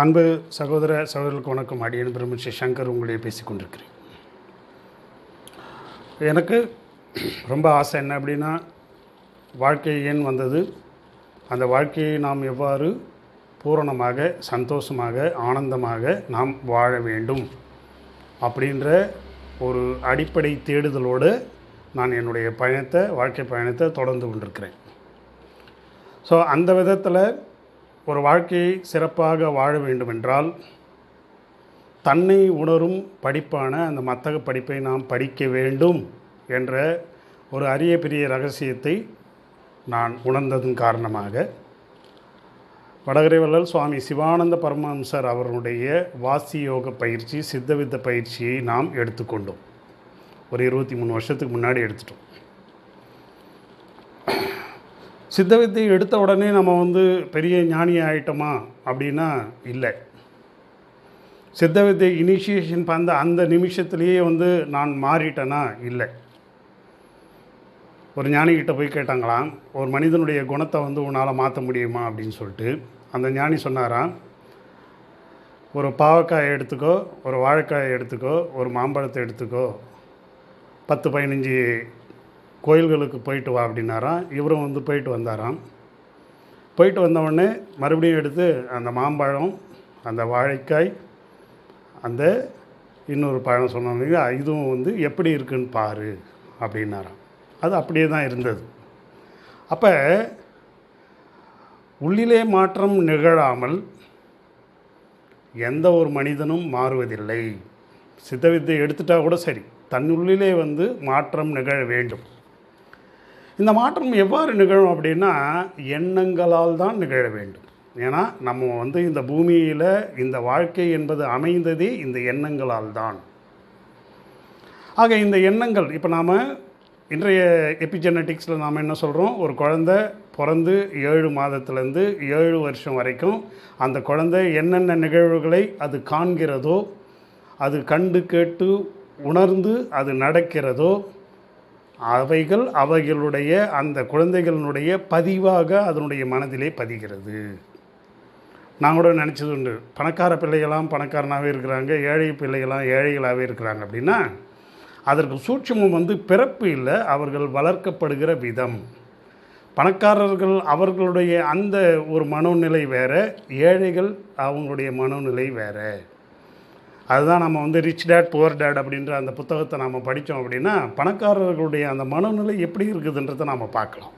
அன்பு சகோதர சகோதரர்களுக்கு வணக்கம். அடியன் பிரம்மஸ்ரீ சங்கர் உங்களையே பேசிக்கொண்டிருக்கிறேன். எனக்கு ரொம்ப ஆசை என்ன அப்படின்னா, வாழ்க்கை ஏன் வந்தது, அந்த வாழ்க்கையை நாம் எவ்வாறு பூரணமாக சந்தோஷமாக ஆனந்தமாக நாம் வாழ வேண்டும் அப்படின்ற ஒரு அடிப்படை தேடுதலோடு நான் என்னுடைய வாழ்க்கை பயணத்தை தொடர்ந்து கொண்டிருக்கிறேன். ஸோ அந்த விதத்தில் ஒரு வாழ்க்கையை சிறப்பாக வாழ வேண்டுமென்றால் தன்னை உணரும் படிப்பான அந்த மத்தக படிப்பை நாம் படிக்க வேண்டும் என்ற ஒரு அரிய பெரிய ரகசியத்தை நான் உணர்ந்ததன் காரணமாக வடகரை வள்ளல் சுவாமி சிவானந்த பரமஹம்சர் அவர்களுடைய வாசி யோக பயிற்சி சித்தவித்த பயிற்சியை நாம் எடுத்துக்கொண்டோம். ஒரு 23 வருஷத்துக்கு முன்னாடி எடுத்துட்டோம். சித்தவித்தை எடுத்த உடனே நம்ம பெரிய ஞானி ஆகிட்டோமா அப்படின்னா இல்லை. சித்தவித்தை இனிஷியேஷன் பண்ண அந்த நிமிஷத்துலேயே நான் மாறிட்டேனா இல்லை. ஒரு ஞானிகிட்ட போய் கேட்டாங்களாம், ஒரு மனிதனுடைய குணத்தை உன்னால் மாற்ற முடியுமா அப்படின்னு சொல்லிட்டு. அந்த ஞானி சொன்னாராம், ஒரு பாவக்காயை எடுத்துக்கோ, ஒரு வாழைக்காயை எடுத்துக்கோ, ஒரு மாம்பழத்தை எடுத்துக்கோ, 10-15 கோயில்களுக்கு போயிட்டு வா அப்படின்னாராம். இவரும் போயிட்டு வந்தாராம். போயிட்டு வந்தவுடனே மறுபடியும் எடுத்து அந்த மாம்பழம், அந்த வாழைக்காய், அந்த இன்னொரு பழம் சொன்னாங்க, இதுவும் எப்படி இருக்குன்னு பாரு அப்படின்னாராம். அது அப்படியே தான் இருந்தது. அப்போ உள்ளிலே மாற்றம் நிகழாமல் எந்த ஒரு மனிதனும் மாறுவதில்லை. சித்தவித்தை எடுத்துட்டா கூட சரி, தன்னுள்ளிலே மாற்றம் நிகழ வேண்டும். இந்த மாற்றம் எவ்வாறு நிகழும் அப்படின்னா, எண்ணங்களால் தான் நிகழ வேண்டும். ஏன்னா நம்ம இந்த பூமியில் இந்த வாழ்க்கை என்பது அமைந்ததே இந்த எண்ணங்களால் தான். ஆக இந்த எண்ணங்கள், இப்போ நாம் இன்றைய எபிஜெனட்டிக்ஸில் நாம் என்ன சொல்கிறோம், ஒரு குழந்தை பிறந்து 7 மாதத்துலேருந்து 7 வருஷம் வரைக்கும் அந்த குழந்தை என்னென்ன நிகழ்வுகளை அது காண்கிறதோ, அது கண்டு கேட்டு உணர்ந்து அது நடக்கிறதோ, அவைகளுடைய அந்த குழந்தைகளினுடைய பதிவாக அதனுடைய மனதிலே பதிகிறது. நான் கூட நினச்சது உண்டு, பணக்கார பிள்ளைகளாம் பணக்காரனாகவே இருக்கிறாங்க, ஏழை பிள்ளைகளாம் ஏழைகளாகவே இருக்கிறாங்க அப்படின்னா, அதற்கு சூட்சுமம் பிறப்பு இல்லை, அவர்கள் வளர்க்கப்படுகிற விதம். பணக்காரர்கள் அவர்களுடைய அந்த ஒரு மனோநிலை வேறு, ஏழைகள் அவங்களுடைய மனோநிலை வேறு. அதுதான் நம்ம ரிச் டேட் புவர் டேட் அப்படின்ற அந்த புத்தகத்தை நாம் படித்தோம் அப்படின்னா, பணக்காரர்களுடைய அந்த மனநிலை எப்படி இருக்குதுன்றதை நாம் பார்க்கலாம்.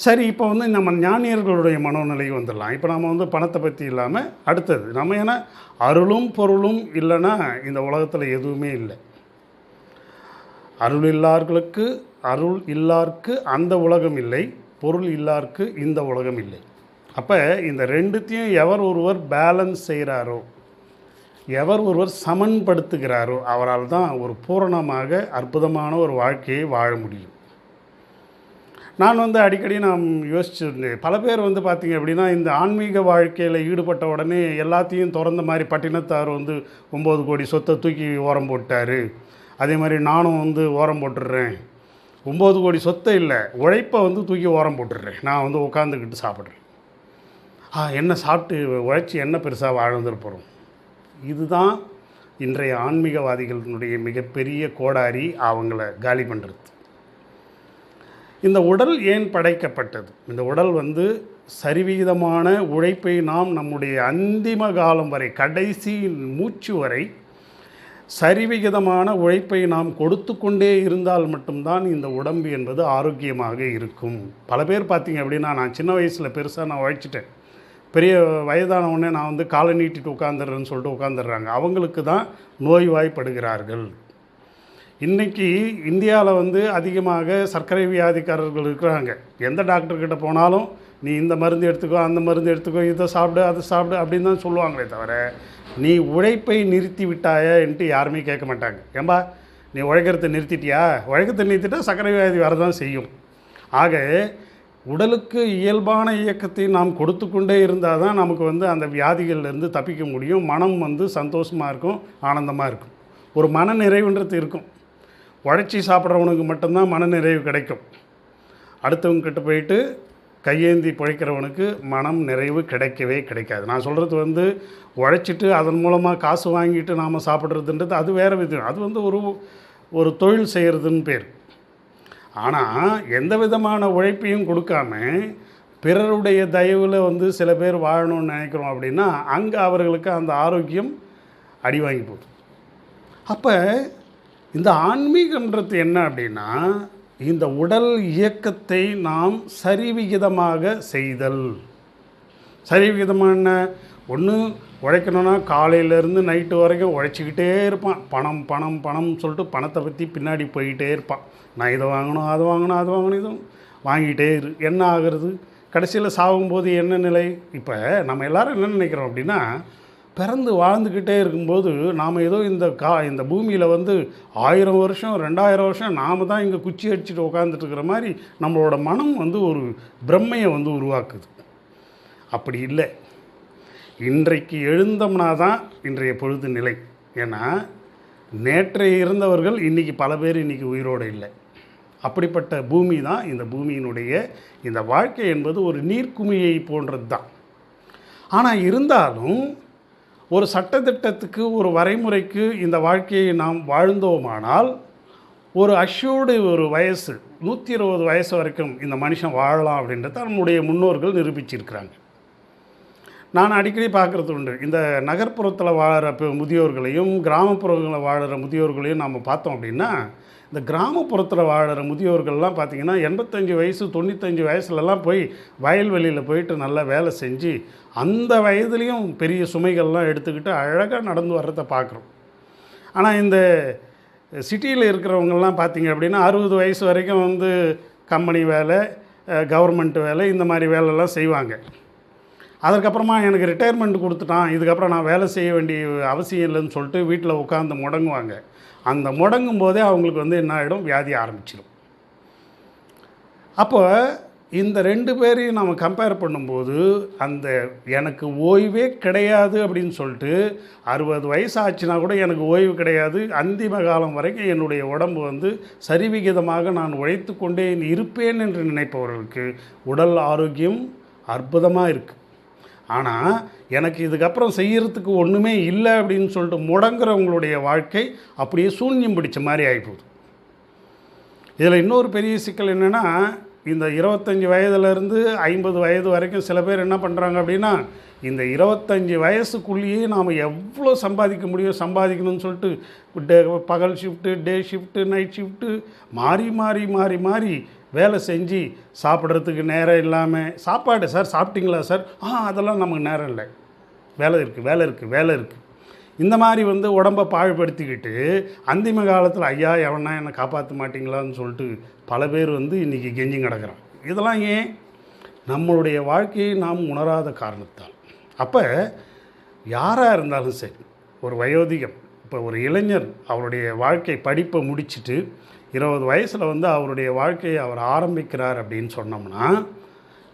சரி, இப்போ நம்ம ஞானியர்களுடைய மனோநிலை வந்துடலாம். இப்போ நம்ம பணத்தை பற்றி இல்லாமல் அடுத்தது நம்ம, ஏன்னா அருளும் பொருளும் இல்லைன்னா இந்த உலகத்தில் எதுவுமே இல்லை. அருள் இல்லார்க்கு அந்த உலகம் இல்லை, பொருள் இல்லார்க்கு இந்த உலகம் இல்லை. அப்போ இந்த ரெண்டுத்தையும் எவர் ஒருவர் பேலன்ஸ் செய்கிறாரோ, எவர் ஒருவர் சமன்படுத்துகிறாரோ, அவரால் தான் ஒரு பூரணமாக அற்புதமான ஒரு வாழ்க்கையை வாழ முடியும். நான் அடிக்கடி நான் யோசிச்சிருந்தேன். பல பேர் பார்த்திங்க அப்படின்னா, இந்த ஆன்மீக வாழ்க்கையில் ஈடுபட்ட உடனே எல்லாத்தையும் திறந்த மாதிரி பட்டினத்தார் 9 கோடி சொத்தை தூக்கி ஓரம் போட்டார், அதே மாதிரி நானும் ஓரம் போட்டுடுறேன். 9 கோடி சொத்தை இல்லை, உழைப்பை தூக்கி ஓரம் போட்டுடுறேன், நான் உட்காந்துக்கிட்டு சாப்பிட்றேன். என்ன சாப்பிட்டு உழைச்சி என்ன பெருசாக வாழ்ந்துருப்போம். இதுதான் இன்றைய ஆன்மீகவாதிகளினுடைய மிகப்பெரிய கோடாரி, அவங்கள காலி பண்ணுறது. இந்த உடல் ஏன் படைக்கப்பட்டது? இந்த உடல் சரிவிகிதமான உழைப்பை நாம் நம்முடைய அந்திம காலம் வரை, கடைசி மூச்சு வரை சரிவிகிதமான உழைப்பை நாம் கொடுத்து கொண்டே இருந்தால் மட்டும்தான் இந்த உடம்பு என்பது ஆரோக்கியமாக இருக்கும். பல பேர் பார்த்திங்க அப்படின்னா, நான் சின்ன வயசில் பெருசாக நான் உழைச்சிட்டேன், பெரிய வயதானவுடனே நான் காலை நீட்டிட்டு உட்காந்துடுறேன்னு சொல்லிட்டு உட்காந்துடுறாங்க. அவங்களுக்கு தான் நோய்வாய்ப்படுகிறார்கள். இன்றைக்கி இந்தியாவில் அதிகமாக சர்க்கரை வியாதிக்காரர்கள் இருக்கிறாங்க. எந்த டாக்டர்கிட்ட போனாலும் நீ இந்த மருந்து எடுத்துக்கோ, அந்த மருந்து எடுத்துக்கோ, இதை சாப்பிடு, அதை சாப்பிடு அப்படின்னு தான் சொல்லுவாங்களே தவிர, நீ உழைப்பை நிறுத்தி விட்டாயா என்று யாருமே கேட்க மாட்டாங்க. ஏம்பா நீ உழைக்கிறத நிறுத்திட்டியா? உழைக்கிறத நிறுத்திட்டால் சர்க்கரை வியாதி வரதான் செய்யும். ஆக உடலுக்கு இயல்பான இயக்கத்தை நாம் கொடுத்து கொண்டே இருந்தால் தான் நமக்கு அந்த வியாதிகள்லேருந்து தப்பிக்க முடியும். மனம் சந்தோஷமாக இருக்கும், ஆனந்தமாக இருக்கும், ஒரு மன நிறைவுன்றது இருக்கும். உழைச்சி சாப்பிட்றவனுக்கு மட்டும்தான் மன நிறைவு கிடைக்கும். அடுத்தவங்க கிட்ட போயிட்டு கையேந்தி பிழைக்கிறவனுக்கு மனம் நிறைவு கிடைக்கவே கிடைக்காது. நான் சொல்கிறது வந்து உழைச்சிட்டு அதன் மூலமாக காசு வாங்கிட்டு நாம் சாப்பிட்றதுன்றது அது வேறு விதம். அது வந்து ஒரு தொழில் செய்கிறதுன்னு பேர். ஆனால் எந்த விதமான உழைப்பையும் கொடுக்காம பிறருடைய தயவில் வந்து சில பேர் வாழணும்னு நினைக்கிறோம் அப்படின்னா அங்கே அவர்களுக்கு அந்த ஆரோக்கியம் அடி வாங்கி போகுது. அப்போ இந்த ஆன்மீகன்றது என்ன அப்படின்னா, இந்த உடல் இயக்கத்தை நாம் சரிவிகிதமாக செய்தல். சரிவிகிதமான ஒன்று உழைக்கணும்னா காலையிலேருந்து நைட்டு வரைக்கும் உழைச்சிக்கிட்டே இருப்பான். பணம் பணம் பணம்னு சொல்லிட்டு பணத்தை பற்றி பின்னாடி போய்கிட்டே இருப்பான். நான் இதை வாங்கணும், அது வாங்கணும், அது வாங்கணும், இதுவும் வாங்கிட்டே என்ன ஆகிறது? கடைசியில் சாகும்போது என்ன நிலை? இப்போ நம்ம எல்லோரும் என்ன நினைக்கிறோம் அப்படின்னா, பிறந்து வாழ்ந்துக்கிட்டே இருக்கும்போது நாம் ஏதோ இந்த பூமியில் வந்து 1000 வருஷம் 2000 வருஷம் நாம் தான் இங்கே குச்சி அடிச்சுட்டு உட்காந்துட்டுருக்கிற மாதிரி நம்மளோட மனம் வந்து ஒரு பிரம்மையை வந்து உருவாக்குது. அப்படி இல்லை. இன்றைக்கு எழுந்தோம்னா தான் இன்றைய பொழுது நிலை. ஏன்னா நேற்றைய இருந்தவர்கள் இன்றைக்கி பல பேர் இன்றைக்கி உயிரோடு இல்லை. அப்படிப்பட்ட பூமி தான் இந்த பூமியினுடைய இந்த வாழ்க்கை என்பது ஒரு நீர்க்குமியை போன்றது தான். ஆனால் இருந்தாலும் ஒரு சட்டத்திட்டத்துக்கு ஒரு வரைமுறைக்கு இந்த வாழ்க்கையை நாம் வாழ்ந்தோமானால் ஒரு அஷ்யூர்டு ஒரு வயசு 120 வயசு வரைக்கும் இந்த மனுஷன் வாழலாம் அப்படின்றத நம்முடைய முன்னோர்கள் நிரூபிச்சிருக்கிறாங்க. நான் அடிக்கடி பார்க்குறது உண்டு. இந்த நகர்ப்புறத்தில் வாழற முதியோர்களையும் கிராமப்புறங்களில் வாழற முதியோர்களையும் நாம் பார்த்தோம் அப்படின்னா, இந்த கிராமப்புறத்தில் வாழற முதியோர்கள்லாம் பார்த்திங்கன்னா 85 வயசு 95 வயசுலலாம் போய் வயல்வெளியில் போயிட்டு நல்லா வேலை செஞ்சு அந்த வயதுலேயும் பெரிய சுமைகள்லாம் எடுத்துக்கிட்டு அழகாக நடந்து வர்றதை பார்க்குறோம். ஆனால் இந்த சிட்டியில் இருக்கிறவங்கெல்லாம் பார்த்திங்க அப்படின்னா 60 வயசு வரைக்கும் வந்து கம்பெனி வேலை, கவர்மெண்ட் வேலை, இந்த மாதிரி வேலைலாம் செய்வாங்க. அதுக்கப்புறமா எனக்கு ரிட்டையர்மெண்ட் கொடுத்துட்டான், இதுக்கப்புறம் நான் வேலை செய்ய வேண்டிய அவசியம் இல்லைன்னு சொல்லிட்டு வீட்டில் உட்காந்து முடங்குவாங்க. அந்த முடங்கும் போதே அவங்களுக்கு வந்து என்ன ஆகிடும்? வியாதி ஆரம்பிச்சிடும். அப்போ இந்த 2 பேரையும் நம்ம கம்பேர் பண்ணும்போது அந்த எனக்கு ஓய்வே கிடையாது அப்படின்னு சொல்லிட்டு 60 வயசு ஆச்சுன்னா கூட எனக்கு ஓய்வு கிடையாது, அந்திம காலம் வரைக்கும் என்னுடைய உடம்பு வந்து சரிவிகிதமாக நான் உழைத்து கொண்டே இருப்பேன் என்று நினைப்பவர்களுக்கு உடல் ஆரோக்கியம் அற்புதமாக இருக்குது. ஆனால் எனக்கு இதுக்கப்புறம் செய்கிறதுக்கு ஒன்றுமே இல்லை அப்படின்னு சொல்லிட்டு முடங்குறவங்களுடைய வாழ்க்கை அப்படியே சூன்யம் பிடிச்ச மாதிரி ஆகிப்போகுது. இதில் இன்னொரு பெரிய சிக்கல் என்னென்னா, இந்த 25 வயதுலேருந்து 50 வயது வரைக்கும் சில பேர் என்ன பண்ணுறாங்க அப்படின்னா, இந்த 25 வயசுக்குள்ளேயே நாம் எவ்வளோ சம்பாதிக்க முடியும் சம்பாதிக்கணும்னு சொல்லிட்டு பகல் ஷிஃப்ட்டு, டே ஷிஃப்ட்டு, நைட் ஷிஃப்ட்டு மாறி மாறி மாறி மாறி வேலை செஞ்சு சாப்பிட்றதுக்கு நேரம் இல்லாமல், சாப்பாடு சார் சாப்பிட்டீங்களா சார், அதெல்லாம் நமக்கு நேரம் இல்லை, வேலை இருக்குது, இந்த மாதிரி வந்து உடம்பை பாழ்படுத்திக்கிட்டு அந்திம காலத்தில் ஐயா எவனா என்னை காப்பாற்ற மாட்டிங்களான்னு சொல்லிட்டு பல பேர் வந்து இன்றைக்கி கெஞ்சி கிடக்கிறான். இதெல்லாம் ஏன்? நம்மளுடைய வாழ்க்கையை நாம் உணராத காரணத்தால். அப்போ யாராக இருந்தாலும் சரி, ஒரு வயோதிகம், இப்போ ஒரு இளைஞர் அவருடைய வாழ்க்கை படிப்பை முடிச்சுட்டு 20 வயசில் வந்து அவருடைய வாழ்க்கையை அவர் ஆரம்பிக்கிறார் அப்படின்னு சொன்னோம்னா,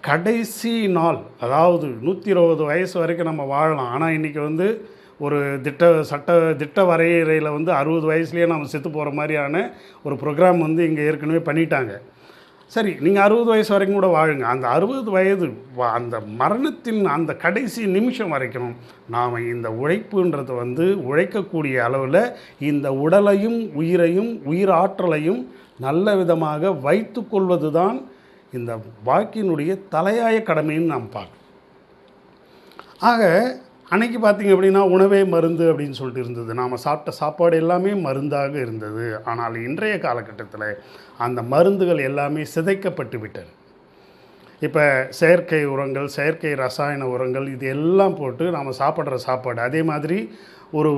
கடைசி நாள், அதாவது 120 வயசு வரைக்கும் நம்ம வாழலாம். ஆனால் இன்றைக்கி வந்து ஒரு திட்ட வரையறையில் வந்து 60 வயசுலேயே நம்ம செத்து போகிற மாதிரியான ஒரு ப்ரோக்ராம் வந்து இங்கே ஏற்கனவே பண்ணிட்டாங்க. சரி, நீங்கள் 60 வயசு வரைக்கும் கூட வாழுங்க. அந்த 60 வயது அந்த மரணத்தின் அந்த கடைசி நிமிஷம் வரைக்கும் நாம் இந்த உழைப்புன்றது வந்து உழைக்கக்கூடிய அளவில் இந்த உடலையும் உயிரையும் உயிராற்றலையும் நல்ல விதமாக வைத்து கொள்வது தான் இந்த வாழ்க்கையினுடைய தலையாய கடமைன்னு நாம் பார்க்கணும். ஆக அன்றைக்கி பார்த்திங்க அப்படின்னா உணவே மருந்து அப்படின்னு சொல்லிட்டு இருந்தது. நாம் சாப்பிட்ட சாப்பாடு எல்லாமே மருந்தாக இருந்தது. ஆனால் இன்றைய காலகட்டத்தில் அந்த மருந்துகள் எல்லாமே சிதைக்கப்பட்டு விட்டது. இப்போ செயற்கை உரங்கள், செயற்கை ரசாயன உரங்கள், இது எல்லாம் போட்டு நாம் சாப்பிட்ற சாப்பாடு. அதே மாதிரி ஒரு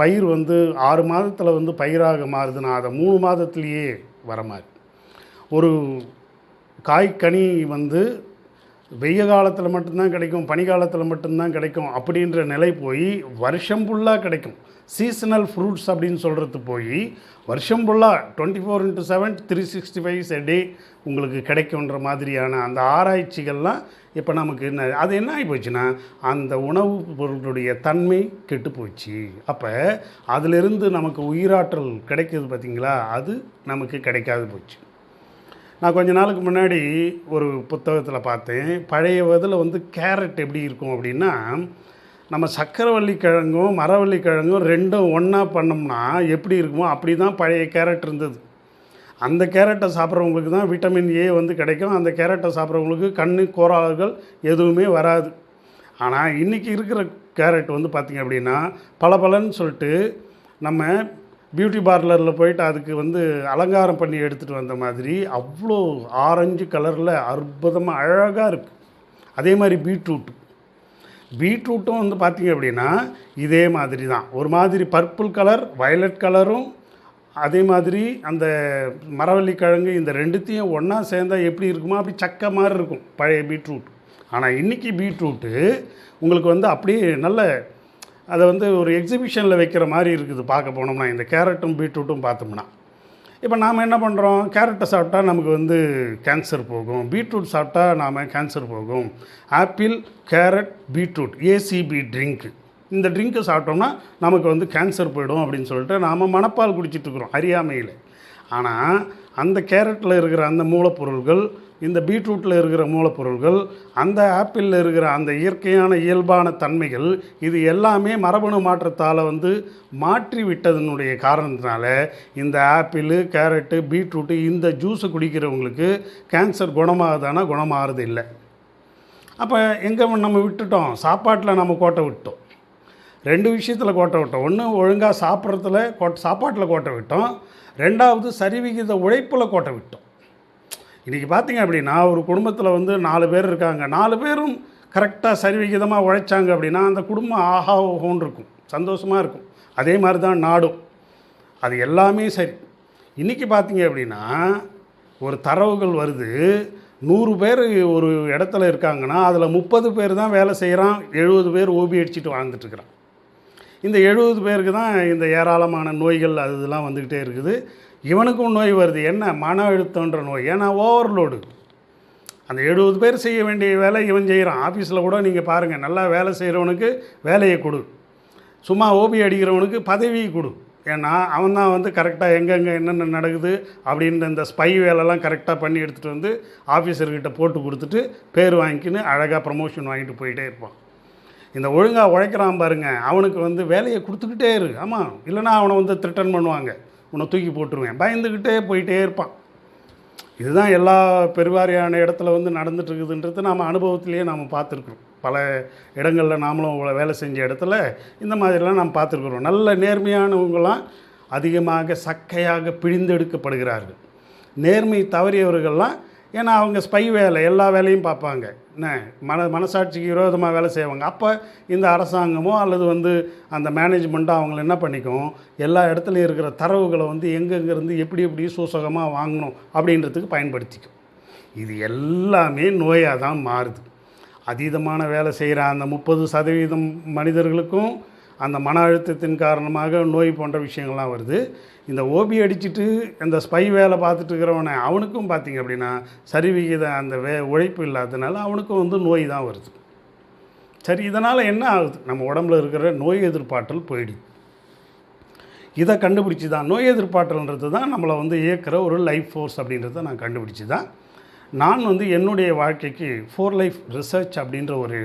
பயிர் வந்து 6 மாதத்தில் வந்து பயிராக மாறுதுன்னா அதை 3 மாதத்துலேயே வர மாதிரி. ஒரு காய்கனி வந்து வெய்ய காலத்தில் மட்டும்தான் கிடைக்கும், பனி காலத்தில் மட்டும்தான் கிடைக்கும் அப்படின்ற நிலை போய் வருஷம் ஃபுல்லாக கிடைக்கும். சீசனல் ஃப்ரூட்ஸ் அப்படின்னு சொல்கிறது போய் வருஷம் ஃபுல்லாக 24/7 365 a day உங்களுக்கு கிடைக்குன்ற மாதிரியான அந்த ஆராய்ச்சிகள்லாம் இப்போ நமக்கு அது என்ன ஆகி போச்சுன்னா, அந்த உணவுப் பொருளுடைய தன்மை கெட்டு போச்சு. அப்போ அதிலிருந்து நமக்கு உயிராற்றல் கிடைக்கிது பார்த்திங்களா, அது நமக்கு கிடைக்காது போச்சு. நான் கொஞ்ச நாளுக்கு முன்னாடி ஒரு புத்தகத்தில் பார்த்தேன். பழைய இதில் வந்து கேரட் எப்படி இருக்கும் அப்படின்னா, நம்ம சக்கரவள்ளி கிழங்கும் மரவள்ளி கிழங்கும் ரெண்டும் ஒன்றா பண்ணோம்னா எப்படி இருக்குமோ அப்படி தான் பழைய கேரட் இருந்தது. அந்த கேரட்டை சாப்பிட்றவங்களுக்கு தான் விட்டமின் ஏ வந்து கிடைக்கும். அந்த கேரட்டை சாப்பிட்றவங்களுக்கு கண்ணு கோளாறுகள் எதுவுமே வராது. ஆனால் இன்றைக்கி இருக்கிற கேரட் வந்து பார்த்திங்க அப்படின்னா பலன்னு சொல்லிட்டு நம்ம பியூட்டி பார்லரில் போயிட்டு அதுக்கு வந்து அலங்காரம் பண்ணி எடுத்துகிட்டு வந்த மாதிரி அவ்வளோ ஆரஞ்சு கலரில் அற்புதமாக அழகாக இருக்குது. அதே மாதிரி பீட்ரூட்டும் வந்து பார்த்திங்க அப்படின்னா இதே மாதிரி தான், ஒரு மாதிரி பர்பிள் கலர் வயலட் கலரும் அதே மாதிரி அந்த மரவள்ளி கிழங்கு இந்த ரெண்டுத்தையும் ஒன்றா சேர்ந்தால் எப்படி இருக்குமோ அப்படி சக்க மாதிரி இருக்கும் பழைய பீட்ரூட். ஆனால் இன்றைக்கி பீட்ரூட்டு உங்களுக்கு வந்து அப்படியே நல்ல அதை வந்து ஒரு எக்ஸிபிஷனில் வைக்கிற மாதிரி இருக்குது பார்க்க போனோம்னா. இந்த கேரட்டும் பீட்ரூட்டும் பார்த்தோம்னா இப்போ நாம் என்ன பண்ணுறோம், கேரட்டை சாப்பிட்டா நமக்கு வந்து கேன்சர் போகும், பீட்ரூட் சாப்பிட்டா நாம் கேன்சர் போகும். ஆப்பிள், கேரட், பீட்ரூட் ஏசிபி ட்ரிங்க்கு, இந்த ட்ரிங்க்கை சாப்பிட்டோம்னா நமக்கு வந்து கேன்சர் போயிடும் அப்படின்னு சொல்லிட்டு நாம் மணப்பால் குடிச்சிட்ருக்குறோம் அறியாமையில். ஆனால் அந்த கேரட்டில் இருக்கிற அந்த மூலப்பொருள்கள், இந்த பீட்ரூட்டில் இருக்கிற மூலப்பொருள்கள், அந்த ஆப்பிளில் இருக்கிற அந்த இயற்கையான இயல்பான தன்மைகள், இது எல்லாமே மரபணு மாற்றத்தால் வந்து மாற்றி விட்டதனுடைய காரணத்தினால இந்த ஆப்பிள், கேரட்டு, பீட்ரூட்டு இந்த ஜூஸை குடிக்கிறவங்களுக்கு கேன்சர் குணமாகுதானா குணமாகிறது இல்லை. அப்போ எங்கே நம்ம விட்டுட்டோம், சாப்பாட்டில் நம்ம கோட்டை விட்டோம். 2 விஷயத்தில் கோட்டை விட்டோம். ஒன்று ஒழுங்காக சாப்பிட்றதுல சாப்பாட்டில் கோட்டை விட்டோம். 2வது சரிவிகித உழைப்பில் கோட்டை விட்டோம். இன்றைக்கி பார்த்திங்க அப்படின்னா ஒரு குடும்பத்தில் வந்து 4 பேர் இருக்காங்க, 4 பேரும் கரெக்டாக சரிவிகிதமாக உழைச்சாங்க அப்படின்னா அந்த குடும்பம் ஆஹா ஓஹோன்னு இருக்கும், சந்தோஷமாக இருக்கும். அதே மாதிரி தான் நாடும், அது எல்லாமே சரி. இன்றைக்கி பார்த்திங்க அப்படின்னா ஒரு தரவுகள் வருது, 100 பேர் ஒரு இடத்துல இருக்காங்கன்னா அதில் 30 பேர் தான் வேலை செய்கிறான், 70 பேர் ஓபி அடிச்சுட்டு வாழ்ந்துட்டுருக்குறான். இந்த 70 பேருக்கு தான் இந்த ஏராளமான நோய்கள் அது இதெல்லாம் வந்துக்கிட்டே இருக்குது. இவனுக்கும் நோய் வருது, என்ன மன அழுத்தன்ற நோய். ஏன்னா ஓவர்லோடு. அந்த 70 பேர் செய்ய வேண்டிய வேலை இவன் செய்கிறான். ஆஃபீஸில் கூட நீங்கள் பாருங்கள், நல்லா வேலை செய்கிறவனுக்கு வேலையை கொடு, சும்மா ஓபி அடிக்கிறவனுக்கு பதவி கொடு. ஏன்னா அவன் தான் வந்து கரெக்டாக எங்கெங்கே என்னென்ன நடக்குது அப்படின்ற இந்த ஸ்பை வேலைலாம் கரெக்டாக பண்ணி எடுத்துகிட்டு வந்து ஆஃபீஸர்கிட்ட போட்டு கொடுத்துட்டு பேர் வாங்கிக்கின்னு அழகாக ப்ரமோஷன் வாங்கிட்டு போயிட்டே இருப்பான். இந்த ஒழுங்காக உழைக்கிறான் பாருங்க, அவனுக்கு வந்து வேலையை கொடுத்துக்கிட்டே இரு. ஆமாம், இல்லைனா அவனை வந்து த்ரிட்டன் பண்ணுவாங்க, உன்னை தூக்கி போட்டுருவேன், பயந்துக்கிட்டே போயிட்டே இருப்பான். இதுதான் எல்லா பெருவாரியான இடத்துல வந்து நடந்துட்டுருக்குதுன்றது நாம் அனுபவத்திலேயே நாம் பார்த்துருக்குறோம். பல இடங்களில் நாமளும் வேலை செஞ்ச இடத்துல இந்த மாதிரிலாம் நாம் பார்த்துருக்குறோம். நல்ல நேர்மையானவங்களாம் அதிகமாக சக்கையாக பிழிந்தெடுக்கப்படுகிறார்கள். நேர்மை தவறியவர்கள்லாம், ஏன்னா அவங்க ஸ்பை வேலை எல்லா வேலையும் பார்ப்பாங்க, என்ன மனசாட்சிக்கு விரோதமாக வேலை செய்வாங்க. அப்போ இந்த அரசாங்கமோ அல்லது வந்து அந்த மேனேஜ்மெண்ட்டோ அவங்கள என்ன பண்ணிக்கும், எல்லா இடத்துலையும் இருக்கிற தரவுகளை வந்து எங்கெங்கேருந்து எப்படி சூசகமாக வாங்கணும் அப்படின்றதுக்கு பயன்படுத்திக்கும். இது எல்லாமே நோயாக தான் மாறுது. அதீதமான வேலை செய்கிற அந்த 30% மனிதர்களுக்கும் அந்த மன அழுத்தத்தின் காரணமாக நோய் போன்ற விஷயங்கள்லாம் வருது. இந்த ஓபி அடிச்சுட்டு இந்த ஸ்பை வேலை பார்த்துட்டு இருக்கிறவனை அவனுக்கும் பார்த்திங்க அப்படின்னா சரிவிகித அந்த உழைப்பு இல்லாததுனால அவனுக்கும் வந்து நோய் தான் வருது. சரி, இதனால் என்ன ஆகுது, நம்ம உடம்புல இருக்கிற நோய் எதிர்ப்பாற்றல் போயிடுது. இதை கண்டுபிடிச்சி தான் நோய் எதிர்ப்பாற்றல்ன்றது தான் நம்மளை வந்து இயக்கிற ஒரு லைஃப் ஃபோர்ஸ் அப்படின்றத நான் கண்டுபிடிச்சி தான் நான் வந்து என்னுடைய வாழ்க்கைக்கு 4 லைஃப் ரிசர்ச் அப்படின்ற ஒரு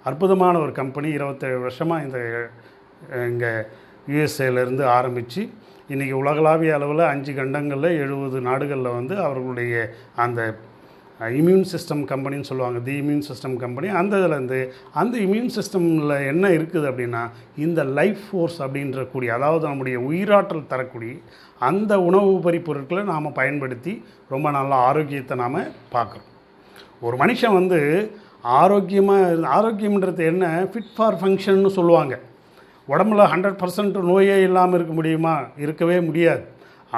அற்புதமான ஒரு கம்பெனி 27 வருஷமாக இந்த இங்கே யுஎஸ்ஏலேருந்து ஆரம்பித்து இன்றைக்கி உலகளாவிய அளவில் 5 கண்டங்களில் 70 நாடுகளில் வந்து அவர்களுடைய அந்த இம்யூன் சிஸ்டம் கம்பெனின்னு சொல்லுவாங்க, தி இம்யூன் சிஸ்டம் கம்பெனி. அந்த இதுலேருந்து அந்த இம்யூன் சிஸ்டமில் என்ன இருக்குது அப்படின்னா இந்த லைஃப் ஃபோர்ஸ் அப்படின்ற கூடிய, அதாவது நம்முடைய உயிராற்றல் தரக்கூடிய அந்த உணவு உபரி பொருட்களை நாம் பயன்படுத்தி ரொம்ப நல்ல ஆரோக்கியத்தை நாம் பார்க்குறோம். ஒரு மனுஷன் வந்து ஆரோக்கியம்ன்றது என்ன, ஃபிட் ஃபார் ஃபங்க்ஷன்னு சொல்லுவாங்க. உடம்புல 100% நோயே இல்லாமல் இருக்க முடியுமா, இருக்கவே முடியாது.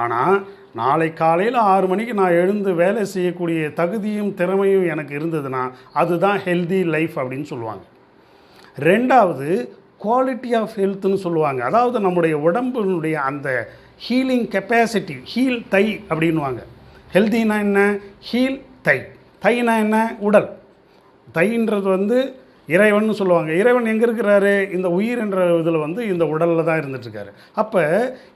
ஆனால் நாளை காலையில் 6 மணிக்கு நான் எழுந்து வேலை செய்யக்கூடிய தகுதியும் திறமையும் எனக்கு இருந்ததுன்னா அதுதான் ஹெல்தி லைஃப் அப்படின்னு சொல்லுவாங்க. 2வது குவாலிட்டி ஆஃப் ஹெல்த்துன்னு சொல்லுவாங்க. அதாவது நம்முடைய உடம்பினுடைய அந்த ஹீலிங் கெப்பாசிட்டி, ஹீல் தை அப்படின்வாங்க. ஹெல்த்தினா என்ன, ஹீல் தை. தைனா என்ன, உடல். தைன்றது வந்து இறைவன் சொல்லுவாங்க. இறைவன் எங்கே இருக்கிறாரு, இந்த உயிர் என்ற இதில் வந்து இந்த உடலில் தான் இருந்துகிட்ருக்காரு. அப்போ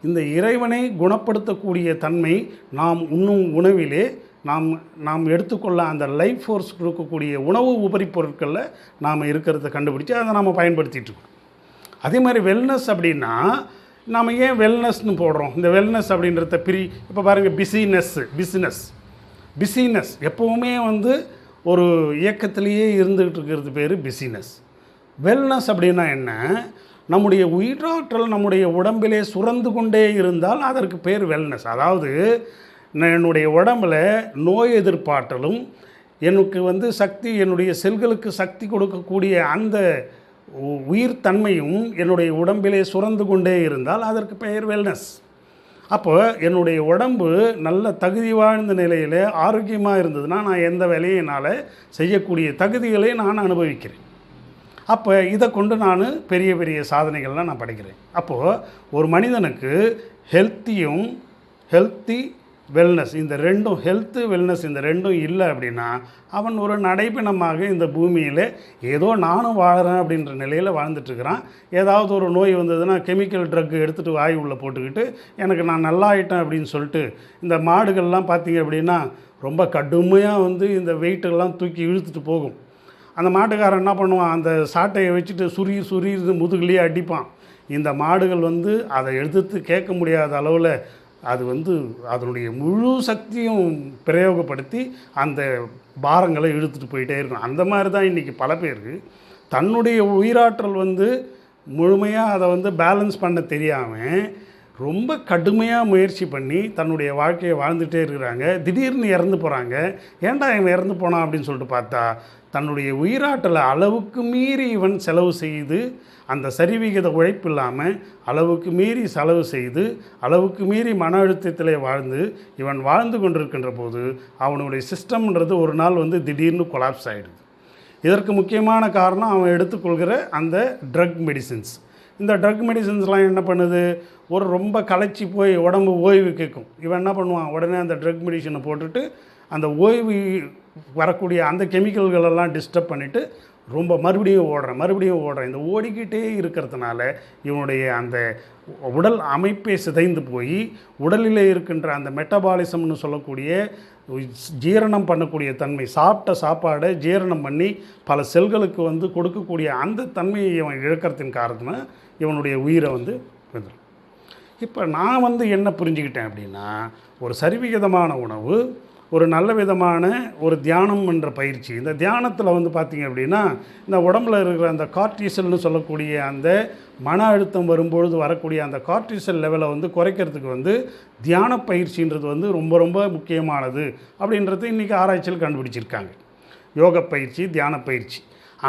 இந்த இறைவனை குணப்படுத்தக்கூடிய தன்மை நாம் உண்ணும் உணவிலே நாம் நாம் எடுத்துக்கொள்ள அந்த லைஃப் ஃபோர்ஸ் கொடுக்கக்கூடிய உணவு உபரிப் பொருட்களில் நாம் இருக்கிறத கண்டுபிடிச்சி அதை நாம் பயன்படுத்திகிட்ருக்கோம். அதே மாதிரி வெல்னஸ் அப்படின்னா நாம் ஏன் வெல்னஸ்னு போடுறோம்? இந்த வெல்னஸ் அப்படின்றத இப்போ பாருங்கள், பிஸினஸ் எப்போவுமே வந்து ஒரு இயக்கத்திலேயே இருந்துகிட்டு இருக்கிறது பேர் பிஸினஸ். வெல்னஸ் அப்படின்னா என்ன? நம்முடைய உயிராற்றல் நம்முடைய உடம்பிலே சுரந்து கொண்டே இருந்தால் அதற்கு பேர் வெல்னஸ். அதாவது என்னுடைய உடம்பில் நோய் எதிர்ப்பாற்றலும் எனக்கு வந்து சக்தி, என்னுடைய செல்களுக்கு சக்தி கொடுக்கக்கூடிய அந்த உயிர்த்தன்மையும் என்னுடைய உடம்பிலே சுரந்து கொண்டே இருந்தால் அதற்கு பெயர் வெல்னஸ். அப்போ என்னுடைய உடம்பு நல்ல தகுதி வாழ்ந்த நிலையில் ஆரோக்கியமாக இருந்ததுன்னா நான் எந்த வேலையும் என்னால் செய்யக்கூடிய தகுதிகளை நான் அனுபவிக்கிறேன். அப்போ இதை கொண்டு நான் பெரிய பெரிய சாதனைகள்லாம் நான் படைக்கிறேன். அப்போது ஒரு மனிதனுக்கு ஹெல்த்தி வெல்னஸ், இந்த ரெண்டும், ஹெல்த்து வெல்னஸ் இந்த ரெண்டும் இல்லை அப்படின்னா அவன் ஒரு நடைப்பிணமாக இந்த பூமியில் ஏதோ நானும் வாழறேன் அப்படின்ற நிலையில் வாழ்ந்துட்டுருக்கிறான். ஏதாவது ஒரு நோய் வந்ததுன்னா கெமிக்கல் ட்ரக் எடுத்துகிட்டு வாய் உள்ளே போட்டுக்கிட்டு எனக்கு நான் நல்லா ஆகிட்டேன் அப்படின்னு சொல்லிட்டு இந்த மாடுகள்லாம் பார்த்திங்க அப்படின்னா ரொம்ப கடுமையாக வந்து இந்த வெயிட்டெல்லாம் தூக்கி இழுத்துட்டு போகும். அந்த மாட்டுக்காரன் என்ன பண்ணுவான்? அந்த சாட்டையை வச்சுட்டு சுரி முதுகுலேயே அடிப்பான். இந்த மாடுகள் வந்து அதை எதிர்த்து கேட்க முடியாத அளவில் அது வந்து அதனுடைய முழு சக்தியும் பிரயோகப்படுத்தி அந்த பாரங்களை இழுத்துட்டு போயிட்டே இருக்கும். அந்த மாதிரி தான் இன்றைக்கி பல பேருக்கு தன்னுடைய உயிராற்றல் வந்து முழுமையாக அதை வந்து பேலன்ஸ் பண்ண தெரியாமல் ரொம்ப கடுமையாக முயற்சி பண்ணி தன்னுடைய வாழ்க்கையை வாழ்ந்துகிட்டே இருக்கிறாங்க. திடீர்னு இறந்து போகிறாங்க. ஏன்டா இவன் இறந்து போனான் அப்படின்னு சொல்லிட்டு பார்த்தா தன்னுடைய உயிராற்றலை அளவுக்கு மீறி இவன் செலவு செய்து, அந்த சரிவிகித உழைப்பு இல்லாமல் அளவுக்கு மீறி செலவு செய்து, அளவுக்கு மீறி மன அழுத்தத்திலே இவன் வாழ்ந்து கொண்டிருக்கின்ற போது அவனுடைய சிஸ்டம்ன்றது ஒரு நாள் வந்து திடீர்னு கொலாப்ஸ் ஆகிடுது. இதற்கு முக்கியமான காரணம் அவன் எடுத்துக்கொள்கிற அந்த ட்ரக் மெடிசின்ஸ். இந்த ட்ரக் மெடிசின்ஸ்லாம் என்ன பண்ணுது? ஒரு ரொம்ப களைச்சி போய் உடம்பு ஓய்வு கேட்கும். இவன் என்ன பண்ணுவான்? உடனே அந்த ட்ரக் மெடிசனை போட்டுட்டு அந்த ஓய்வு வரக்கூடிய அந்த கெமிக்கல்களெல்லாம் டிஸ்டர்ப் பண்ணிவிட்டு ரொம்ப மறுபடியும் ஓடுறேன். இந்த ஓடிக்கிட்டே இருக்கிறதுனால இவனுடைய அந்த உடல் அமைப்பே சிதைந்து போய் உடலில் இருக்கின்ற அந்த மெட்டபாலிசம்னு சொல்லக்கூடிய ஜீரணம் பண்ணக்கூடிய தன்மை, சாப்பிட்ட சாப்பாடை ஜீரணம் பண்ணி பல செல்களுக்கு வந்து கொடுக்கக்கூடிய அந்த தன்மையை இவன் இழக்கிறதின் காரணமாக இவனுடைய உயிரை வந்து வந்துடும். இப்போ நான் வந்து என்ன புரிஞ்சுக்கிட்டேன் அப்படின்னா, ஒரு சரிவிகிதமான உணவு, ஒரு நல்ல விதமான ஒரு தியானம் என்ற பயிற்சி. இந்த தியானத்தில் வந்து பார்த்திங்க அப்படின்னா இந்த உடம்பில் இருக்கிற அந்த கார்டிசல்னு சொல்லக்கூடிய அந்த மன அழுத்தம் வரும்பொழுது வரக்கூடிய அந்த கார்டிசல் லெவலை வந்து குறைக்கிறதுக்கு வந்து தியான பயிற்சின்றது வந்து ரொம்ப ரொம்ப முக்கியமானது அப்படின்றது இன்றைக்கி ஆராய்ச்சியில் கண்டுபிடிச்சிருக்காங்க. யோக பயிற்சி, தியான பயிற்சி.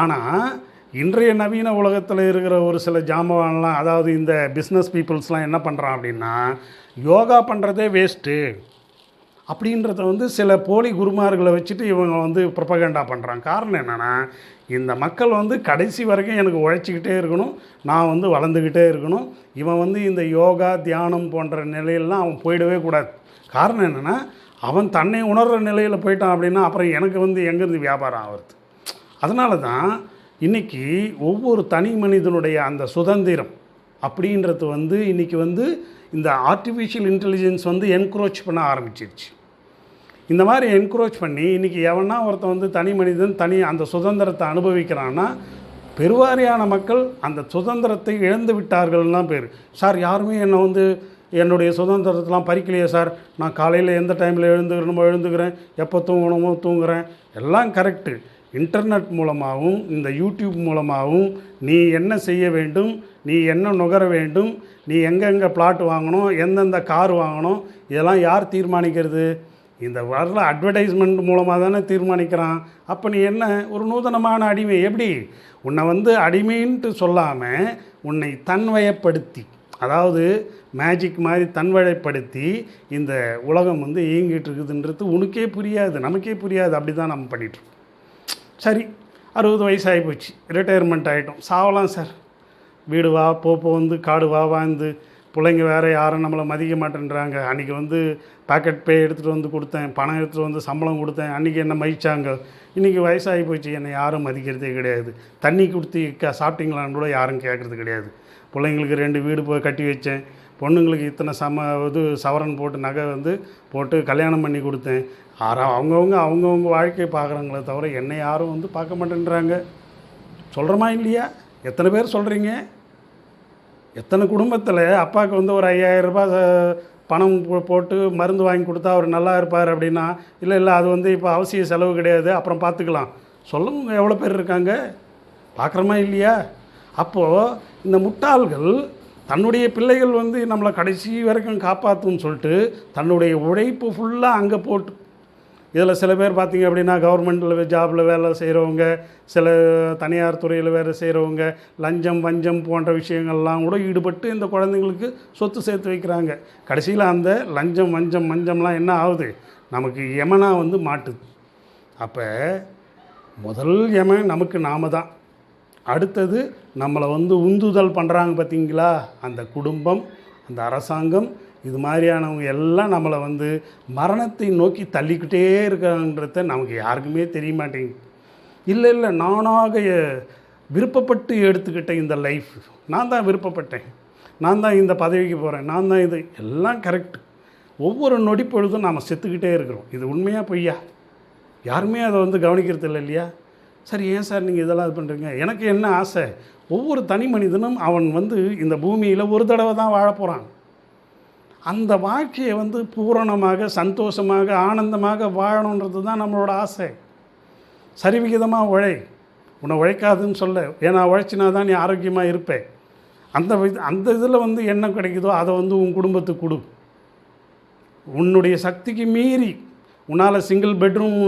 ஆனால் இன்றைய நவீன உலகத்தில் இருக்கிற ஒரு சில ஜாம்பவான்லாம், அதாவது இந்த பிஸ்னஸ் பீப்புள்ஸ்லாம் என்ன பண்ணுறான் அப்படின்னா, யோகா பண்ணுறதே வேஸ்ட்டு அப்படின்றத வந்து சில போலி குருமார்களை வச்சுட்டு இவங்க வந்து ப்ரொபகண்டா பண்ணுறாங்க. காரணம் என்னென்னா, இந்த மக்கள் வந்து கடைசி வரைக்கும் எனக்கு உழைச்சிக்கிட்டே இருக்கணும், நான் வந்து வளர்ந்துக்கிட்டே இருக்கணும். இவன் வந்து இந்த யோகா தியானம் போன்ற நிலையிலலாம் அவன் போயிடவே கூடாது. காரணம் என்னென்னா, அவன் தன்னை உணர்கிற நிலையில் போயிட்டான் அப்படின்னா அப்புறம் எனக்கு வந்து எங்கேருந்து வியாபாரம் ஆகிறது? அதனால தான் இன்றைக்கி ஒவ்வொரு தனி மனிதனுடைய அந்த சுதந்திரம் அப்படின்றது வந்து இன்றைக்கி வந்து இந்த ஆர்டிஃபிஷியல் இன்டெலிஜென்ஸ் வந்து என்க்ரோச் பண்ண ஆரம்பிச்சிருச்சு. இந்த மாதிரி என்க்ரோச் பண்ணி இன்றைக்கி எவனா ஒருத்தன் வந்து தனி மனிதன் அந்த சுதந்திரத்தை அனுபவிக்கிறான்னா பெருவாரியான மக்கள் அந்த சுதந்திரத்தை இழந்து விட்டார்கள்லாம் பேர். சார், யாருமே என்னை வந்து என்னுடைய சுதந்திரத்தெலாம் பறிக்கலையே சார், நான் காலையில் எந்த டைமில் எழுந்துக்கிறேன், எப்போ தூங்கணுமோ தூங்குகிறேன், எல்லாம் கரெக்டு. இன்டர்நெட் மூலமாகவும் இந்த யூடியூப் மூலமாகவும் நீ என்ன செய்ய வேண்டும், நீ என்ன நுகர வேண்டும், நீ எங்கெங்கே பிளாட் வாங்கணும், எந்தெந்த கார் வாங்கணும், இதெல்லாம் யார் தீர்மானிக்கிறது? இந்த வர்ற அட்வர்டைஸ்மெண்ட் மூலமாக தானே தீர்மானிக்கிறான். அப்போ நீ என்ன ஒரு நூதனமான அடிமை? எப்படி உன்னை வந்து அடிமைன்ட்டு சொல்லாமல் உன்னை தன்வயப்படுத்தி, அதாவது மேஜிக் மாதிரி தன்வயப்படுத்தி இந்த உலகம் வந்து இயங்கிட்டு இருக்குதுன்றது உனக்கே புரியாது, நமக்கே புரியாது. அப்படி தான் நம்ம பண்ணிகிட்ருக்கோம். சரி, 60 வயசு ஆகி போச்சு, ரிட்டையர்மெண்ட் ஆகிட்டோம், சாவலாம் சார், வீடு வா, போப்போ வந்து காடு வா வாழ்ந்து பிள்ளைங்க வேறு யாரும் நம்மளை மதிக்க மாட்டேன்றாங்க. அன்றைக்கி வந்து பாக்கெட் பே எடுத்துகிட்டு வந்து கொடுத்தேன், பணம் எடுத்துகிட்டு வந்து சம்பளம் கொடுத்தேன், அன்றைக்கி என்ன மதித்தாங்க. இன்றைக்கி வயசாகி போச்சு, என்னை யாரும் மதிக்கிறதே கிடையாது. தண்ணி கொடுத்து சாப்பிட்டீங்களான்னு கூட யாரும் கேட்குறது கிடையாது. பிள்ளைங்களுக்கு 2 வீடு போய் கட்டி வச்சேன், பொண்ணுங்களுக்கு இத்தனை சவரன் போட்டு நகை வந்து போட்டு கல்யாணம் பண்ணி கொடுத்தேன். அவங்கவுங்க வாழ்க்கையை பார்க்குறாங்களே தவிர என்னை யாரும் வந்து பார்க்க மாட்டேன்றாங்க. சொல்கிறோமா இல்லையா? எத்தனை பேர் சொல்கிறீங்க? எத்தனை குடும்பத்தில் அப்பாவுக்கு வந்து ஒரு 5000 ரூபாய் பணம் போட்டு மருந்து வாங்கி கொடுத்தா அவர் நல்லா இருப்பார் அப்படின்னா, இல்லை அது வந்து இப்போ அவசிய செலவு கிடையாது, அப்புறம் பார்த்துக்கலாம் சொல்லவங்க எவ்வளோ பேர் இருக்காங்க? பார்க்குறோமா இல்லையா? அப்போது இந்த முட்டாள்கள் தன்னுடைய பிள்ளைகள் வந்து நம்மளை கடைசி வரைக்கும் காப்பாற்றுன்னு சொல்லிட்டு தன்னுடைய உழைப்பு ஃபுல்லாக அங்கே போட்டு, இதில் சில பேர் பார்த்திங்க அப்படின்னா கவர்மெண்ட்டில் ஜாபில் வேலை செய்கிறவங்க, சில தனியார் துறையில் வேலை செய்கிறவங்க, லஞ்சம் வஞ்சம் போன்ற விஷயங்கள்லாம் கூட ஈடுபட்டு இந்த குழந்தைங்களுக்கு சொத்து சேர்த்து வைக்கிறாங்க. கடைசியில் அந்த லஞ்சம் மஞ்சம்லாம் என்ன ஆகுது? நமக்கு யமனாக வந்து மாட்டுது. அப்போ முதல் யமன் நமக்கு நாம தான். அடுத்தது நம்மளை வந்து உந்துதல் பண்ணுறாங்க பார்த்திங்களா, அந்த குடும்பம், அந்த அரசாங்கம், இது மாதிரியானவங்க எல்லாம் நம்மளை வந்து மரணத்தை நோக்கி தள்ளிக்கிட்டே இருக்காங்கன்றத நமக்கு யாருக்குமே தெரிய மாட்டேங்குது. இல்லை நானாக விருப்பப்பட்டு எடுத்துக்கிட்ட இந்த லைஃப், நான் தான் விருப்பப்பட்டேன், நான் தான் இந்த பதவிக்கு போகிறேன், நான் தான் இது எல்லாம் கரெக்டு. ஒவ்வொரு நொடி பொழுதும் நாம் செத்துக்கிட்டே இருக்கிறோம். இது உண்மையாக பொய்யா? யாருமே அதை வந்து கவனிக்கிறது இல்லை இல்லையா? சரி, ஏன் சார் நீங்கள் இதெல்லாம் இது பண்ணுறீங்க? எனக்கு என்ன ஆசை, ஒவ்வொரு தனி மனிதனும் அவன் வந்து இந்த பூமியில் ஒரு தடவை தான் வாழ போகிறான். அந்த வாழ்க்கையை வந்து பூரணமாக சந்தோஷமாக ஆனந்தமாக வாழணுன்றது தான் நம்மளோட ஆசை. சரிவிகிதமாக உன்னை உழைக்காதுன்னு சொல்ல, ஏன்னா உழைச்சினா தான் நீ ஆரோக்கியமாக இருப்பேன். அந்த இதில் வந்து என்ன கிடைக்குதோ அதை வந்து உன் குடும்பத்துக்கு கொடு. உன்னுடைய சக்திக்கு மீறி உன்னால் சிங்கிள் பெட்ரூம்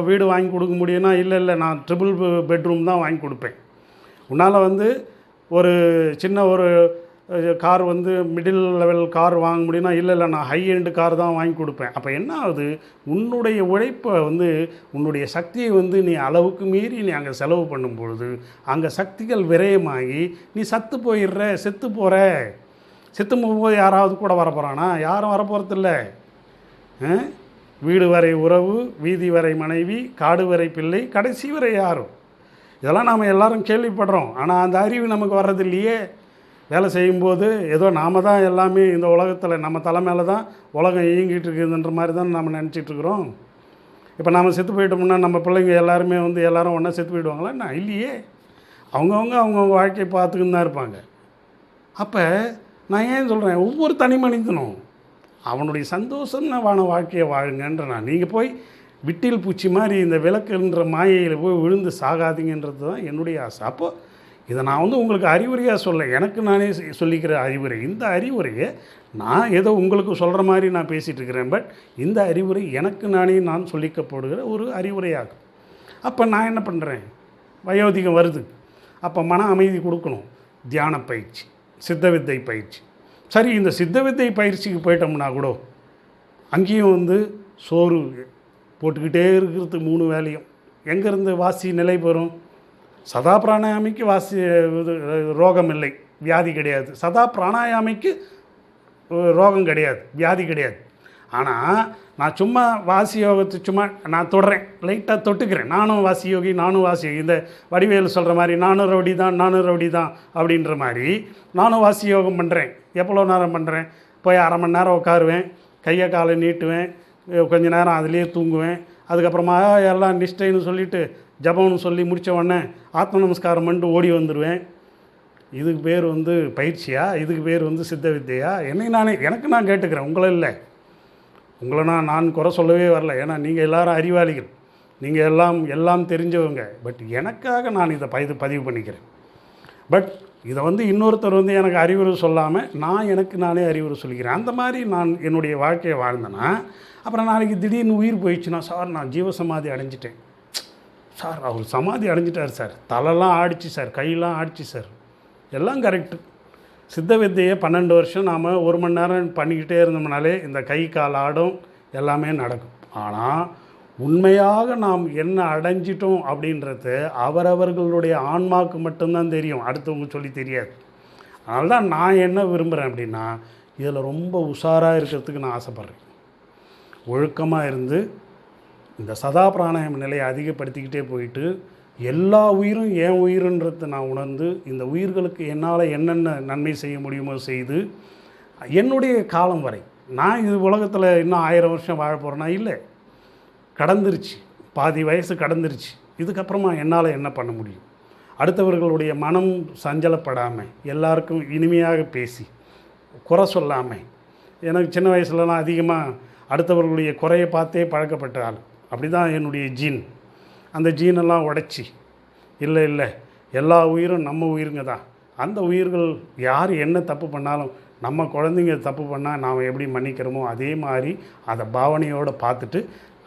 வீடு வாங்கி கொடுக்க முடியும்னா, இல்லை நான் ட்ரிபிள் பெட்ரூம் தான் வாங்கி கொடுப்பேன். உன்னால் வந்து ஒரு சின்ன ஒரு கார் வந்து மிடில் லெவல் கார் வாங்க முடியும்னா, இல்லை நான் ஹை எண்டு கார் தான் வாங்கி கொடுப்பேன். அப்போ என்ன ஆகுது? உன்னுடைய உழைப்பை வந்து உன்னுடைய சக்தியை வந்து நீ அளவுக்கு மீறி நீ அங்கே செலவு பண்ணும் பொழுது அங்கே சக்திகள் விரயமாகி நீ செத்து போகிற. செத்து போகும்போது யாராவது கூட வரப்போகிறானா? யாரும் வரப்போகிறதில்ல. வீடு வரை உறவு, வீதி வரை மனைவி, காடு வரை பிள்ளை, கடைசி வரை யாரும். இதெல்லாம் நாம் எல்லோரும் கேள்விப்படுறோம். ஆனால் அந்த அறிவு நமக்கு வர்றதில்லையே. வேலை செய்யும்போது ஏதோ நாம் தான் எல்லாமே இந்த உலகத்தில், நம்ம தலை மேலே தான் உலகம் இயங்கிட்டு இருக்குதுன்ற மாதிரி தான் நம்ம நினச்சிட்ருக்குறோம். இப்போ நாம் செத்து போயிட்டோம்னா நம்ம பிள்ளைங்க எல்லாருமே வந்து எல்லோரும் ஒன்றா செத்து போயிடுவாங்களா? என்ன இல்லையே. அவங்கவுங்க வாழ்க்கையை பார்த்துக்கின்னு தான் இருப்பாங்க. அப்போ நான் ஏன் சொல்கிறேன், ஒவ்வொரு தனி மனிதனும் அவனுடைய சந்தோஷமான வாழ்க்கையை வாழுங்கன்ற நான். நீங்கள் போய் விட்டில் பூச்சி மாதிரி இந்த விளக்குன்ற மாயையில் போய் விழுந்து சாகாதீங்கன்றது தான் என்னுடைய ஆசை. அப்போது இதை நான் வந்து உங்களுக்கு அறிவுரையாக சொல்ல, எனக்கு நானே சொல்லிக்கிற அறிவுரை. இந்த அறிவுரையை நான் ஏதோ உங்களுக்கு சொல்கிற மாதிரி நான் பேசிகிட்டு இருக்கிறேன். பட் இந்த அறிவுரை எனக்கு நானே நான் சொல்லிக்கப்படுகிற ஒரு அறிவுரையாகும். அப்போ நான் என்ன பண்ணுறேன், வயோதிகம் வருது, அப்போ மன அமைதி கொடுக்கணும். தியான பயிற்சி, சித்த வித்தை பயிற்சி. சரி, இந்த சித்த வித்தை பயிற்சிக்கு போயிட்டோம்னா கூட அங்கேயும் வந்து சோறு போட்டுக்கிட்டே இருக்கிறது 3 வேலையும். எங்கேருந்து வாசி நிலை பெறும்? சதா பிராணாயாமிக்கு ரோகம் இல்லை, வியாதி கிடையாது. சதா பிராணாயாமிக்கு ரோகம் கிடையாது, வியாதி கிடையாது. ஆனால் நான் சும்மா வாசி யோகத்தை சும்மா நான் தொடுறேன், லைட்டாக தொட்டுக்கிறேன். நானும் வாசி யோகி, இந்த வடிவேலு சொல்கிற மாதிரி நானும் ரவுடி தான் அப்படின்ற மாதிரி நானும் வாசி யோகம் பண்ணுறேன். எவ்வளோ நேரம் பண்ணுறேன்? போய் அரை மணி நேரம் உட்காருவேன், கையை காலை நீட்டுவேன், கொஞ்ச நேரம் அதிலே தூங்குவேன். அதுக்கப்புறமா எல்லாம் நிஷ்டைன்னு சொல்லிவிட்டு ஜபம்னு சொல்லி முடித்த உடனே ஆத்ம நமஸ்காரம் பண்ணிட்டு ஓடி வந்துடுவேன். இதுக்கு பேர் வந்து பயிற்சியா? இதுக்கு பேர் வந்து சித்த வித்தையா? எனக்கு நான் கேட்டுக்கிறேன், உங்களை இல்லை. உங்களை நான் குறை சொல்லவே வரல. ஏன்னா நீங்கள் எல்லாரும் அறிவாளிகள், நீங்கள் எல்லாம் தெரிஞ்சவங்க. பட் எனக்காக நான் இதை பதிவு பண்ணிக்கிறேன். பட் இதை வந்து இன்னொருத்தர் வந்து எனக்கு அறிவுரை சொல்லாமல் நான் எனக்கு நானே அறிவுரை சொல்லிக்கிறேன். அந்த மாதிரி நான் என்னுடைய வாழ்க்கையை வாழ்ந்தேன்னா அப்புறம் நாளைக்கு திடீர்னு உயிர் போயிடுச்சுன்னா, சார் நான் ஜீவசமாதி அடைஞ்சிட்டேன் சார், அவர் சமாதி அடைஞ்சிட்டார் சார், தலைலாம் ஆடிச்சு சார், கையெல்லாம் ஆடிச்சு சார், எல்லாம் கரெக்டு. சித்த வித்தையை 12 வருஷம் நாம் 1 மணி நேரம் பண்ணிக்கிட்டே இருந்தோம்னாலே இந்த கை கால் ஆடும், எல்லாமே நடக்கும். ஆனால் உண்மையாக நாம் என்ன அடைஞ்சிட்டோம் அப்படின்றது அவரவர்களுடைய ஆன்மாவுக்கு மட்டும்தான் தெரியும், அடுத்தவங்க சொல்லி தெரியாது. அதனால தான் நான் என்ன விரும்புகிறேன் அப்படின்னா, இதில் ரொம்ப உஷாராக இருக்கிறதுக்கு நான் ஆசைப்பட்றேன். ஒழுக்கமாக இருந்து இந்த சதா பிராணாயாம நிலையை அதிகப்படுத்திக்கிட்டே போயிட்டு, எல்லா உயிரும் என் உயிருன்றதை நான் உணர்ந்து, இந்த உயிர்களுக்கு என்னால் என்னென்ன நன்மை செய்ய முடியுமோ செய்து, என்னுடைய காலம் வரை நான் இது உலகத்தில் இன்னும் 1000 வருஷம் வாழ போகிறேன்னா இல்லை, கடந்துருச்சு, பாதி வயசு கடந்துருச்சு. இதுக்கப்புறமா என்னால் என்ன பண்ண முடியும்? அடுத்தவர்களுடைய மனம் சஞ்சலப்படாமல், எல்லாருக்கும் இனிமையாக பேசி, குறை சொல்லாமல். எனக்கு சின்ன வயசுலலாம் அதிகமாக அடுத்தவர்களுடைய குறையை பார்த்தே பழக்கப்பட்ட ஆள். அப்படி தான் என்னுடைய ஜீன். அந்த ஜீனெல்லாம் உடைச்சி, இல்லை இல்லை எல்லா உயிரும் நம்ம உயிருங்க தான், அந்த உயிர்கள் யார் என்ன தப்பு பண்ணாலும், நம்ம குழந்தைங்க தப்பு பண்ணால் நாம் எப்படி மன்னிக்கிறோமோ அதே மாதிரி அதை பாவனையோடு பார்த்துட்டு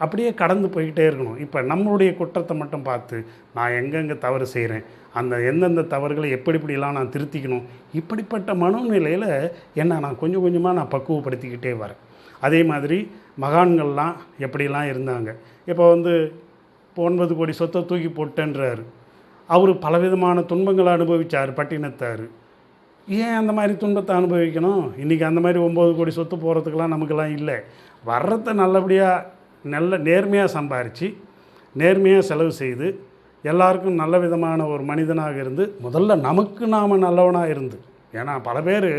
அப்படியே கடந்து போய்கிட்டே இருக்கணும். இப்போ நம்மளுடைய குற்றத்தை மட்டும் பார்த்து நான் எங்கெங்கே தவறு செய்கிறேன், அந்த எந்தெந்த தவறுகளை எப்படிலாம் நான் திருத்திக்கணும், இப்படிப்பட்ட மனநிலையில் என்ன நான் கொஞ்சம் கொஞ்சமாக நான் பக்குவப்படுத்திக்கிட்டே வரேன். அதே மாதிரி மகான்கள்லாம் எப்படிலாம் இருந்தாங்க. இப்போ 9 கோடி சொத்தை தூக்கி போட்டேன்றார். அவர் பலவிதமான துன்பங்களை அனுபவித்தார் பட்டினத்தார். ஏன் அந்த மாதிரி துன்பத்தை அனுபவிக்கணும்? இன்றைக்கி அந்த மாதிரி 9 கோடி சொத்து போகிறதுக்கெலாம் நமக்கெல்லாம் இல்லை. வர்றதை நல்லபடியாக நேர்மையாக சம்பாரித்து, நேர்மையாக செலவு செய்து, எல்லாருக்கும் நல்ல விதமான ஒரு மனிதனாக இருந்து, முதல்ல நமக்கு நாம் நல்லவனாக இருந்து. ஏன்னா பல பேர்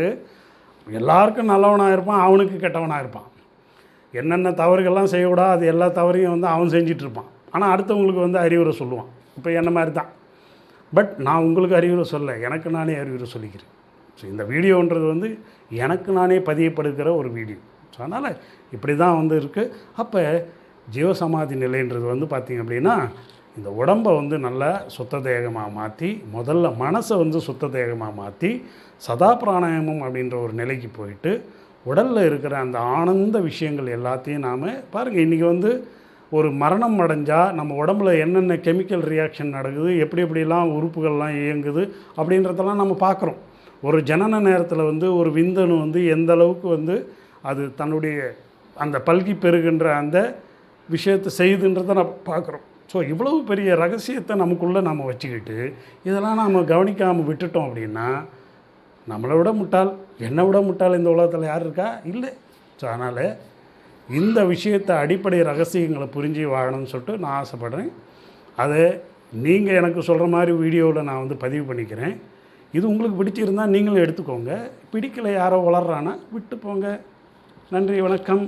எல்லாருக்கும் நல்லவனாக இருப்பான், அவனுக்கு கெட்டவனாக இருப்பான். என்னென்ன தவறுகள்லாம் செய்யக்கூடாது அது எல்லா தவறையும் அவன் செஞ்சிட்ருப்பான். ஆனால் அடுத்தவங்களுக்கு அறிவுரை சொல்லுவான். இப்போ என்ன மாதிரி தான். பட் நான் உங்களுக்கு அறிவுரை சொல்ல, எனக்கு நானே அறிவுரை சொல்லிக்கிறேன். ஸோ இந்த வீடியோன்றது எனக்கு நானே பதியப்படுகிற ஒரு வீடியோ. ஸோ அதனால் இப்படி தான் இருக்குது. அப்போ ஜீவசமாதி நிலைன்றது பார்த்திங்க அப்படின்னா, இந்த உடம்பை நல்லா சுத்த தேகமாக மாற்றி, முதல்ல மனசை சுத்த தேகமாக மாற்றி, சதா பிராணாயாமம் அப்படின்ற ஒரு நிலைக்கு போயிட்டு, உடலில் இருக்கிற அந்த ஆனந்த விஷயங்கள் எல்லாத்தையும் நாம் பாருங்கள். இன்றைக்கி ஒரு மரணம் அடைஞ்சால் நம்ம உடம்புல என்னென்ன கெமிக்கல் ரியாக்ஷன் நடக்குது, எப்படிலாம் உறுப்புகள்லாம் இயங்குது அப்படின்றதெல்லாம் நம்ம பார்க்குறோம். ஒரு ஜனன நேரத்தில் ஒரு விந்தணு எந்த அளவுக்கு அது தன்னுடைய அந்த பல்கி பெறுகின்ற அந்த விஷயத்தை செய்துன்றதை நம்ம பார்க்குறோம். ஸோ இவ்வளவு பெரிய ரகசியத்தை நமக்குள்ளே நம்ம வச்சுக்கிட்டு இதெல்லாம் நாம் கவனிக்காமல் விட்டுட்டோம் அப்படின்னா, நம்மளை விட முட்டாள், என்னை விட முட்டாள் இந்த உலகத்தில் யார் இருக்கா? இல்லை. ஸோ அதனால் இந்த விஷயத்தை அடிப்படை ரகசியங்களை புரிஞ்சு வாழணும்னு சொல்லிட்டு நான் ஆசைப்பட்றேன். அதை நீங்கள் எனக்கு சொல்கிற மாதிரி வீடியோவில் நான் பதிவு பண்ணிக்கிறேன். இது உங்களுக்கு பிடிச்சிருந்தால் நீங்களும் எடுத்துக்கோங்க. பிடிக்கலை யாரோ வளர்றானா விட்டு போங்க. நன்றி, வணக்கம்.